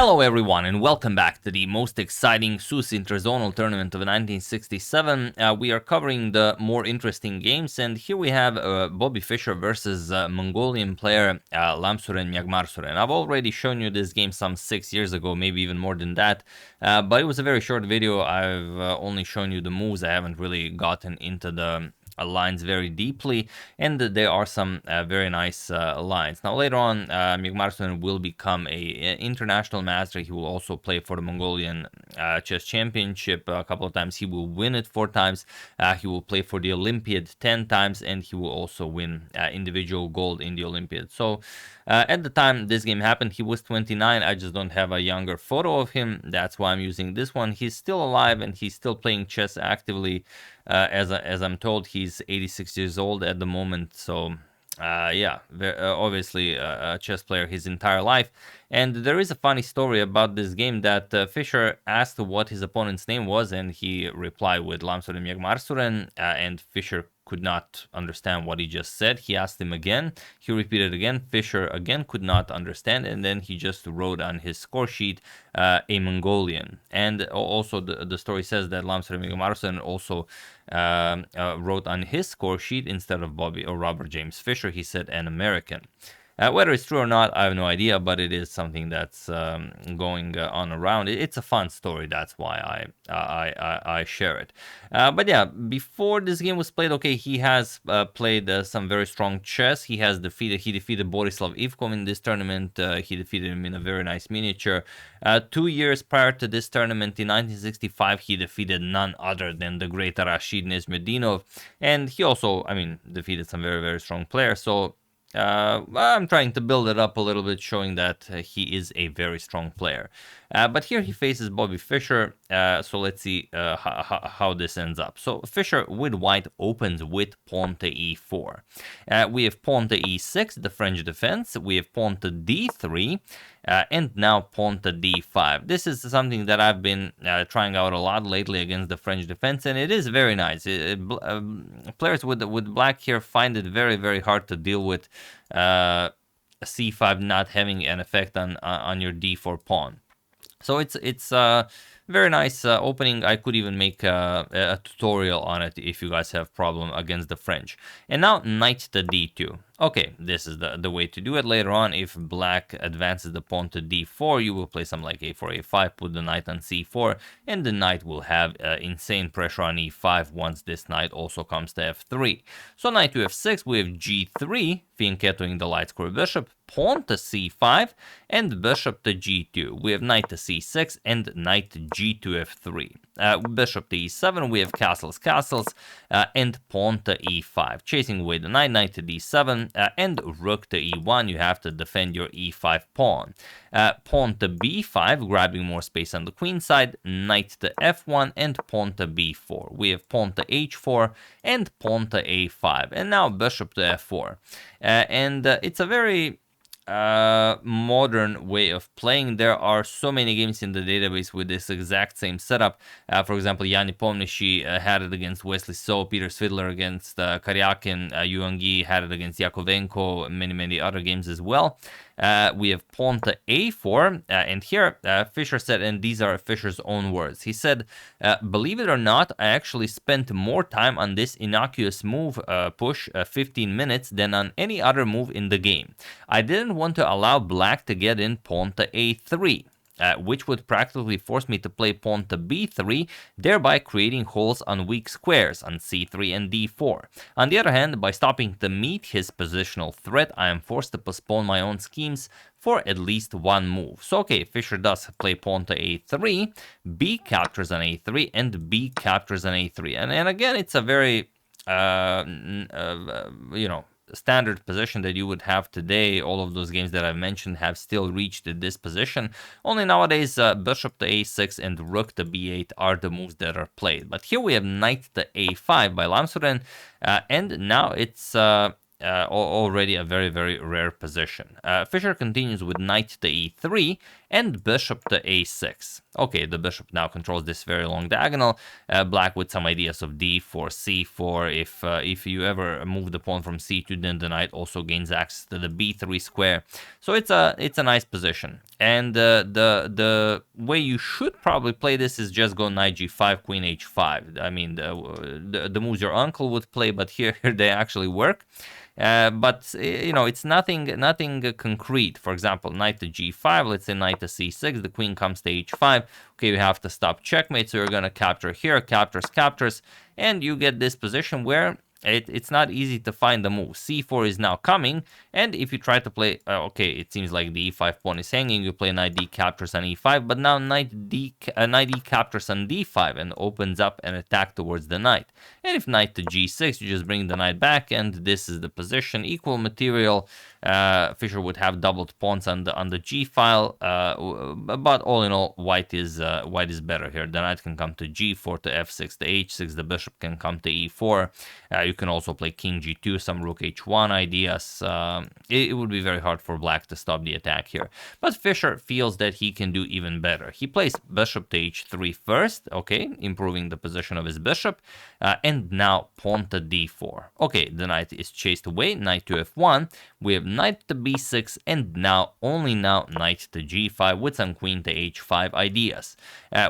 Hello everyone and welcome back to the most exciting Sousse Interzonal tournament of 1967. We are covering the more interesting games, and here we have Bobby Fischer versus Mongolian player Lhamsuren Myagmarsuren. I've already shown you this game some 6 years ago, maybe even more than that, but it was a very short video. I've only shown you the moves. I haven't really gotten into the lines very deeply, and there are some very nice lines. Now later on, Myagmarsuren will become a international master. He will also play for the Mongolian chess championship a couple of times. He will win it 4 times. He will play for the Olympiad 10 times, and he will also win individual gold in the Olympiad. So at the time this game happened, he was 29. I just don't have a younger photo of him. That's why I'm using this one. He's still alive and he's still playing chess actively. As I'm told, he's 86 years old at the moment. So yeah, obviously a chess player his entire life. And there is a funny story about this game that Fischer asked what his opponent's name was, and he replied with Lhamsuren Myagmarsuren, and Fischer could not understand what he just said. He asked him again. He repeated again. Fischer again could not understand, and then he just wrote on his score sheet a Mongolian. And also the story says that Lhamsuren Myagmarsuren also wrote on his score sheet, instead of Bobby or Robert James Fischer, he said an American. Whether it's true or not, I have no idea, but it is something that's going on around. It's a fun story, that's why I share it. But yeah, before this game was played, okay, he has played some very strong chess. He defeated Borislav Ivkov in this tournament. He defeated him in a very nice miniature. 2 years prior to this tournament, in 1965, he defeated none other than the great Rashid Nizmedinov, and he also, defeated some very, very strong players. So I'm trying to build it up a little bit, showing that he is a very strong player. But here he faces Bobby Fischer, so let's see how this ends up. So Fischer with white opens with pawn to e4. We have pawn to e6, the French defense. We have pawn to d3, and now pawn to d5. This is something that I've been trying out a lot lately against the French defense, and it is very nice. Players with black here find it very, very hard to deal with c5 not having an effect on your d4 pawn. So it's very nice opening. I could even make a tutorial on it if you guys have problem against the French. And now knight to d2. Okay, this is the way to do it. Later on, if black advances the pawn to d4, you will play something like a4, a5, put the knight on c4, and the knight will have insane pressure on e5 once this knight also comes to f3. So knight to f6, we have g3, fianchettoing the Lightsquare bishop, pawn to c5, and bishop to g2. We have knight to c6 and knight to g to f3. Bishop to e7, we have castles, and pawn to e5. Chasing away the knight, knight to d7, and rook to e1, you have to defend your e5 pawn. Pawn to b5, grabbing more space on the queen side, knight to f1, and pawn to b4. We have pawn to h4 and pawn to a5, and now bishop to f4. It's a very modern way of playing. There are so many games in the database with this exact same setup. For example, Yanni Pomnishi had it against Wesley So, Peter Svidler against Karyakin, Yuan Yi had it against Yakovenko, many other games as well. We have pawn to a4, and here Fischer said, and these are Fischer's own words, he said, believe it or not, I actually spent more time on this innocuous move push, 15 minutes, than on any other move in the game. I didn't want to allow black to get in pawn to a3. Which would practically force me to play pawn to b3, thereby creating holes on weak squares on c3 and d4. On the other hand, by stopping to meet his positional threat, I am forced to postpone my own schemes for at least one move. So okay, Fischer does play pawn to a3, b captures on a3, and b captures on a3. And again, it's a very, standard position that you would have today. All of those games that I've mentioned have still reached this position. Only nowadays, bishop to a6 and rook to b8 are the moves that are played. But here we have knight to a5 by Lhamsuren, and now it's already a very, very rare position. Fischer continues with knight to e3 and bishop to a6. Okay, the bishop now controls this very long diagonal. Black with some ideas of d4, c4. If you ever move the pawn from c2, then the knight also gains access to the b3 square. So it's a nice position. And the way you should probably play this is just go knight g5, queen h5. I mean, the moves your uncle would play, but here they actually work. But you know, it's nothing concrete. For example, knight to g5, let's say knight to c6, the queen comes to h5. Okay, you have to stop checkmate, so you're gonna capture here, captures, and you get this position where it's not easy to find the move. c4 is now coming, and if you try to play, okay, it seems like the e5 pawn is hanging, you play knight d captures on e5, but now knight d captures on d5 and opens up an attack towards the knight. And if knight to g6, you just bring the knight back, and this is the position. Equal material. Fischer would have doubled pawns on the g file, but all in all, white is better here. The knight can come to g4, to f6, to h6. The bishop can come to e4. You can also play king g2, some rook h1 ideas. It would be very hard for black to stop the attack here. But Fischer feels that he can do even better. He plays bishop to h3 first, okay, improving the position of his bishop, and now pawn to d4. Okay, the knight is chased away, knight to f1. We have knight to b6, and only now knight to g5 with some queen to h5 ideas.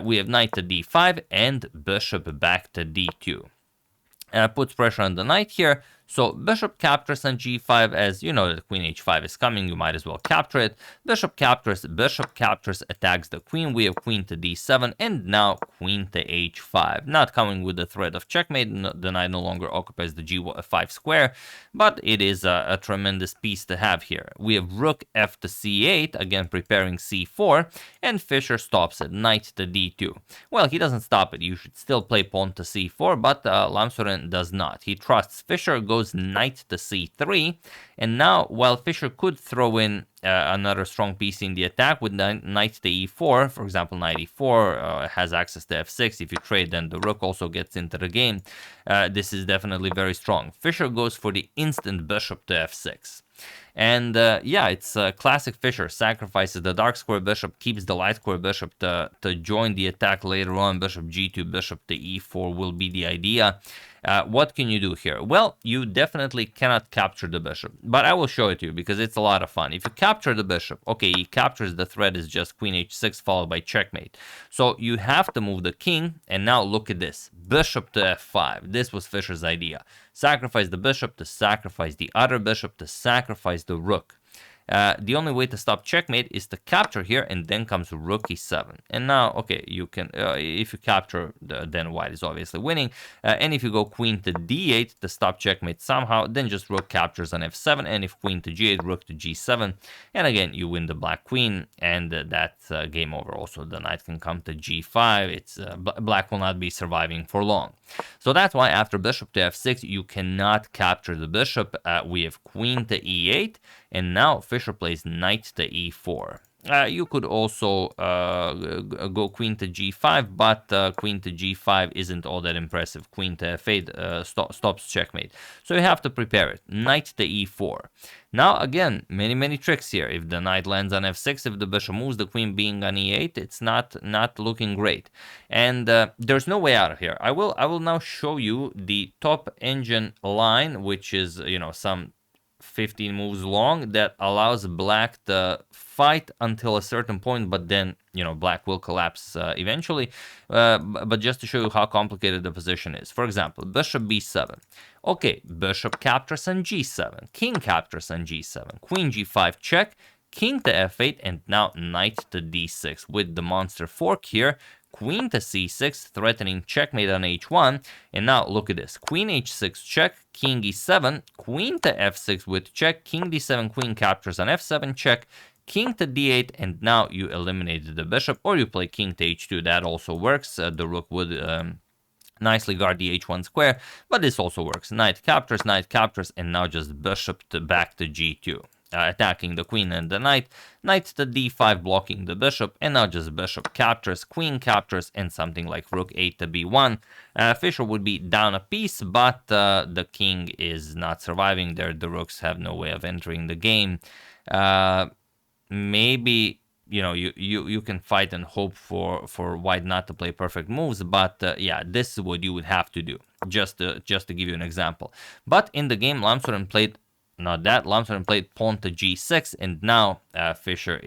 We have knight to d5 and bishop back to d2. Puts pressure on the knight here. So bishop captures on g5, as you know that queen h5 is coming, you might as well capture it. Bishop captures, attacks the queen. We have queen to d7, and now queen to h5. Not coming with the threat of checkmate, the knight no longer occupies the g5 square, but it is a tremendous piece to have here. We have rook f to c8, again preparing c4, and Fischer stops it, knight to d2. Well, he doesn't stop it, you should still play pawn to c4, but Lhamsuren does not. He trusts Fischer, goes knight to c3, and now while Fischer could throw in another strong piece in the attack with knight to e4, for example knight e4 has access to f6. If you trade, then the rook also gets into the game. This is definitely very strong. Fischer goes for the instant bishop to f6. And yeah, it's classic Fischer. Sacrifices the dark square bishop, keeps the light square bishop to join the attack later on. Bishop g2, bishop to e4 will be the idea. What can you do here? Well, you definitely cannot capture the bishop, but I will show it to you because it's a lot of fun. If you capture the bishop, okay, he captures, the threat is just queen h6 followed by checkmate. So you have to move the king, and now look at this. Bishop to f5. This was Fischer's idea. Sacrifice the bishop to sacrifice the other bishop to sacrifice the rook. The only way to stop checkmate is to capture here, and then comes rook e7. And now, okay, you can, if you capture, then white is obviously winning. And if you go queen to d8 to stop checkmate somehow, then just rook captures on f7. And if queen to g8, rook to g7. And again, you win the black queen, and that's game over. Also, the knight can come to g5. It's black will not be surviving for long. So that's why after bishop to f6, you cannot capture the bishop. We have queen to e8, and now Fischer plays knight to e4. You could also go queen to g5, but queen to g5 isn't all that impressive. Queen to f8 stops checkmate. So you have to prepare it. Knight to e4. Now, again, many tricks here. If the knight lands on f6, if the bishop moves, the queen being on e8, it's not looking great. And there's no way out of here. I will now show you the top engine line, which is, you know, some 15 moves long, that allows black to fight until a certain point, but then, you know, black will collapse eventually. But just to show you how complicated the position is. For example, bishop b7. Okay, bishop captures on g7, king captures on g7, queen g5 check, king to f8, and now knight to d6 with the monster fork here. Queen to c6, threatening checkmate on h1. And now look at this. Queen h6 check, king e7, queen to f6 with check, king d7, queen captures on f7 check, king to d8, and now you eliminated the bishop, or you play king to h2. That also works. The rook would nicely guard the h1 square, but this also works. Knight captures, and now just bishop back to g2. Attacking the queen and the knight, knight to d5 blocking the bishop, and now just bishop captures, queen captures, and something like rook 8 to b1. Fischer would be down a piece, but the king is not surviving there. The rooks have no way of entering the game. Maybe you can fight and hope for white not to play perfect moves, but yeah, this is what you would have to do, just to give you an example. But in the game, Lhamsuren played Lhamsuren played pawn to g6, and now Fischer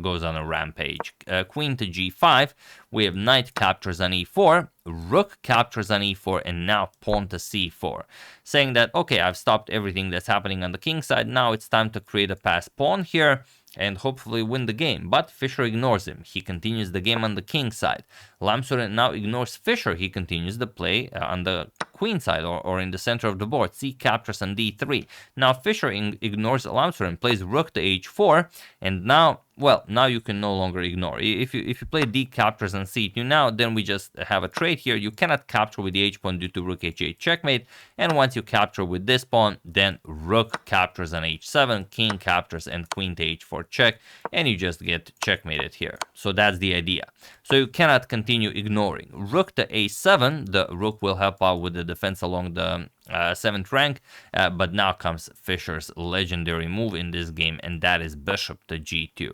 goes on a rampage. Queen to g5, we have knight captures on e4, rook captures on e4, and now pawn to c4, saying that, okay, I've stopped everything that's happening on the king side, now it's time to create a passed pawn here and hopefully win the game. But Fischer ignores him. He continues the game on the king side. Lhamsuren now ignores Fischer. He continues the play on the queen side or in the center of the board. C captures on d3. Now Fischer ignores Lhamsuren, plays rook to h4, and now, well, now you can no longer ignore. If you play d captures on c2 now, then we just have a trade here. You cannot capture with the h pawn due to rook h8 checkmate, and once you capture with this pawn, then rook captures on h7, king captures, and queen to h4 check, and you just get checkmated here. So that's the idea. So you cannot continue ignoring. Rook to a7, the rook will help out with the defense along the 7th rank, but now comes Fischer's legendary move in this game, and that is bishop to g2.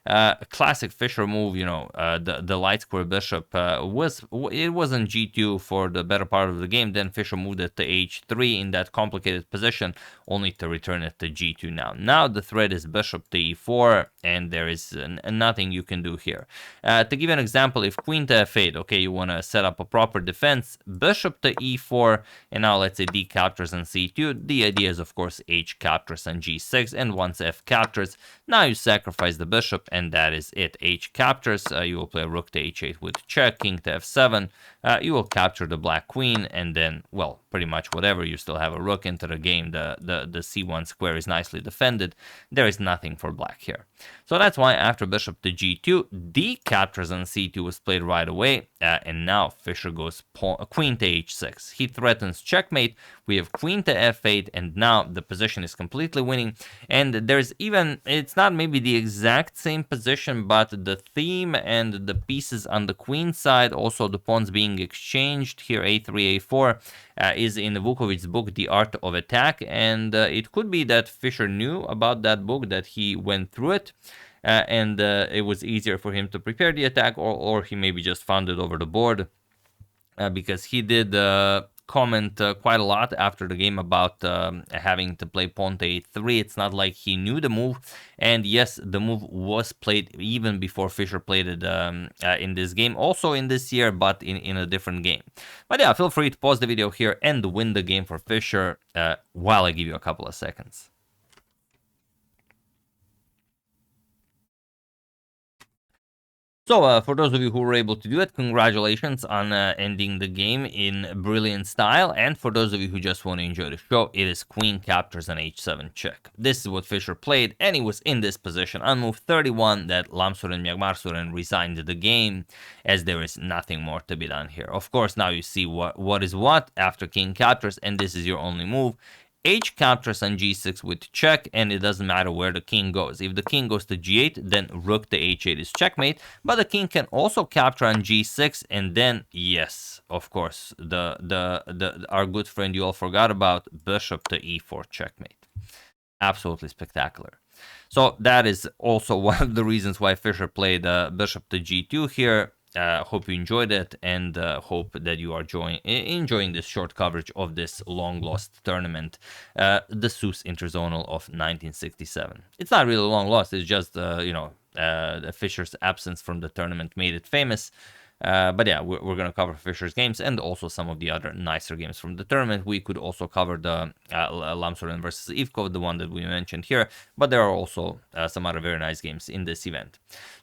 A classic Fischer move, the Lightsquare bishop was on g2 for the better part of the game. Then Fischer moved it to h3 in that complicated position, only to return it to g2 now. Now the threat is bishop to e4, and there is nothing you can do here. To give you an example, if queen to f8, okay, you want to set up a proper defense, bishop to e4, and now let's say d captures on c2. The idea is, of course, h captures on g6, and once f captures, now you sacrifice the bishop, and that is it. H captures, you will play rook to h8 with check, king to f7, you will capture the black queen, and then, well, pretty much whatever, you still have a rook into the game. The c1 square is nicely defended. There is nothing for black here. So that's why after bishop to g2, d captures on c2 was played right away, and now Fischer goes queen to h6. He threatens checkmate. We have queen to f8, and now the position is completely winning. And there's even, it's not maybe the exact same position, but the theme and the pieces on the queen side, also the pawns being exchanged here, a3, a4, is in Vukovic's book, The Art of Attack, and it could be that Fischer knew about that book, that he went through it, and it was easier for him to prepare the attack, or he maybe just found it over the board, because he did comment quite a lot after the game about having to play pawn to a3. It's not like he knew the move, and yes, the move was played even before Fischer played it in this game, also in this year, but in a different game. But yeah, feel free to pause the video here and win the game for Fischer while I give you a couple of seconds. So, for those of you who were able to do it, congratulations on ending the game in brilliant style. And for those of you who just want to enjoy the show, it is queen captures on h7 check. This is what Fischer played, and he was in this position on move 31 that Lhamsuren Myagmarsuren resigned the game, as there is nothing more to be done here. Of course, now you see what is what after king captures, and this is your only move. H captures on g6 with check, and it doesn't matter where the king goes. If the king goes to g8, then rook to h8 is checkmate, but the king can also capture on g6, and then, yes, of course, our good friend you all forgot about, bishop to e4 checkmate. Absolutely spectacular. So that is also one of the reasons why Fischer played bishop to g2 here. Hope you enjoyed it, and hope that you are enjoying this short coverage of this long-lost tournament, the Sousse Interzonal of 1967. It's not really long-lost, it's just, Fischer's absence from the tournament made it famous. But yeah, we're going to cover Fischer's games and also some of the other nicer games from the tournament. We could also cover the Lhamsuren versus Ivkov, the one that we mentioned here, but there are also some other very nice games in this event.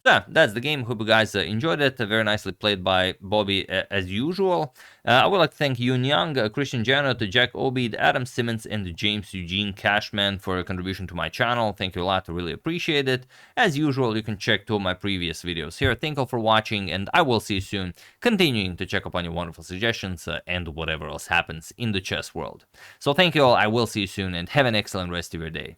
So yeah, that's the game. Hope you guys enjoyed it. Very nicely played by Bobby as usual. I would like to thank Yoon Young, Christian Janot, Jack Obid, Adam Simmons, and James Eugene Cashman for a contribution to my channel. Thank you a lot. I really appreciate it. As usual, you can check two of my previous videos here. Thank you all for watching, and I will see you soon, continuing to check up on your wonderful suggestions and whatever else happens in the chess world. So thank you all. I will see you soon, and have an excellent rest of your day.